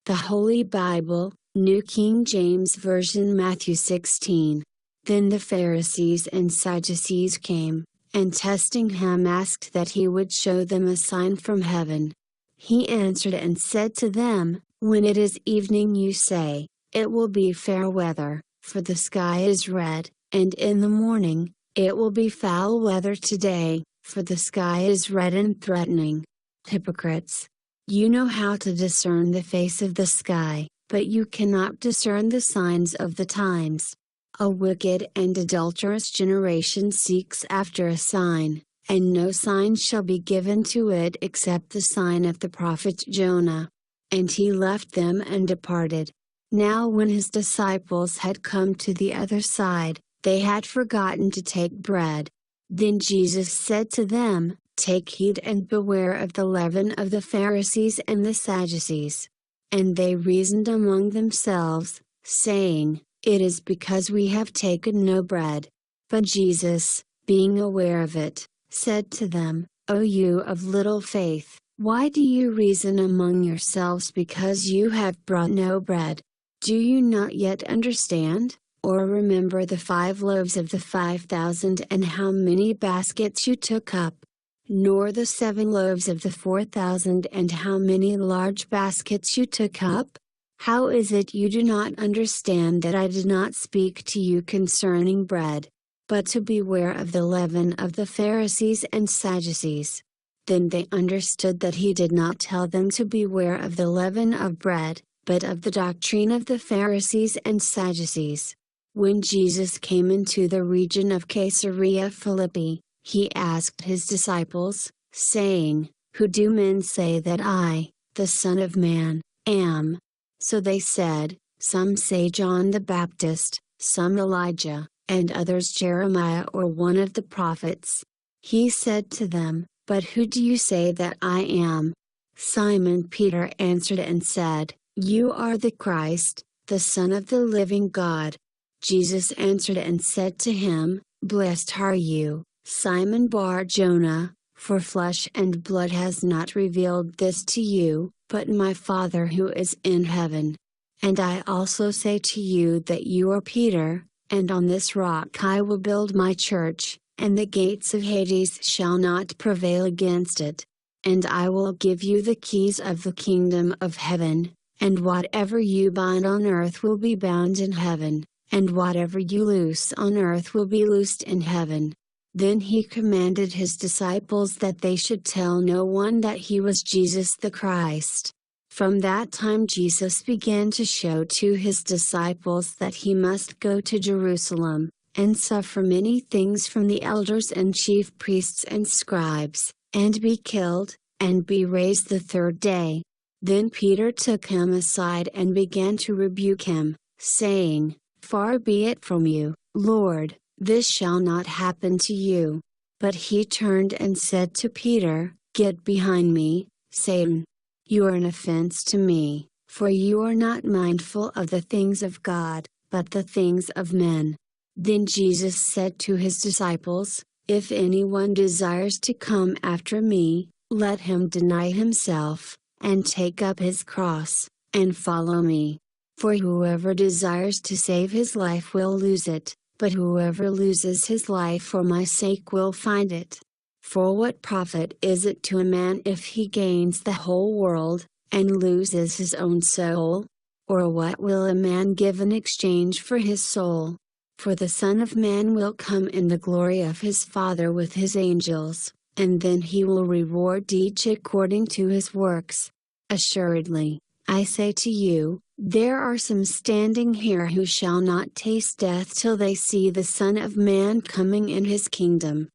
The Holy Bible, New King James Version, Matthew 16. Then the Pharisees and Sadducees came, and testing him asked that he would show them a sign from heaven. He answered and said to them, When it is evening you say, It will be fair weather, for the sky is red, and in the morning, it will be foul weather today, for the sky is red and threatening. Hypocrites! You know how to discern the face of the sky, but you cannot discern the signs of the times. A wicked and adulterous generation seeks after a sign, and no sign shall be given to it except the sign of the prophet Jonah. And he left them and departed. Now when his disciples had come to the other side, they had forgotten to take bread. Then Jesus said to them, Take heed and beware of the leaven of the Pharisees and the Sadducees. And they reasoned among themselves, saying, It is because we have taken no bread. But Jesus, being aware of it, said to them, O you of little faith, why do you reason among yourselves because you have brought no bread? Do you not yet understand, or remember the 5 loaves of the 5,000 and how many baskets you took up? Nor the 7 loaves of the 4,000 and how many large baskets you took up? How is it you do not understand that I did not speak to you concerning bread, but to beware of the leaven of the Pharisees and Sadducees? Then they understood that he did not tell them to beware of the leaven of bread, but of the doctrine of the Pharisees and Sadducees. When Jesus came into the region of Caesarea Philippi, he asked his disciples, saying, Who do men say that I, the Son of Man, am? So they said, Some say John the Baptist, some Elijah, and others Jeremiah or one of the prophets. He said to them, But who do you say that I am? Simon Peter answered and said, You are the Christ, the Son of the living God. Jesus answered and said to him, Blessed are you, Simon Bar-Jonah, for flesh and blood has not revealed this to you, but my Father who is in heaven. And I also say to you that you are Peter, and on this rock I will build my church, and the gates of Hades shall not prevail against it. And I will give you the keys of the kingdom of heaven, and whatever you bind on earth will be bound in heaven, and whatever you loose on earth will be loosed in heaven. Then he commanded his disciples that they should tell no one that he was Jesus the Christ. From that time Jesus began to show to his disciples that he must go to Jerusalem, and suffer many things from the elders and chief priests and scribes, and be killed, and be raised the 3rd day. Then Peter took him aside and began to rebuke him, saying, Far be it from you, Lord, this shall not happen to you. But he turned and said to Peter, Get behind me, Satan. You are an offense to me, for you are not mindful of the things of God, but the things of men. Then Jesus said to his disciples, If anyone desires to come after me, let him deny himself, and take up his cross, and follow me. For whoever desires to save his life will lose it, but whoever loses his life for my sake will find it. For what profit is it to a man if he gains the whole world, and loses his own soul? Or what will a man give in exchange for his soul? For the Son of Man will come in the glory of his Father with his angels, and then he will reward each according to his works. Assuredly, I say to you, there are some standing here who shall not taste death till they see the Son of Man coming in his kingdom.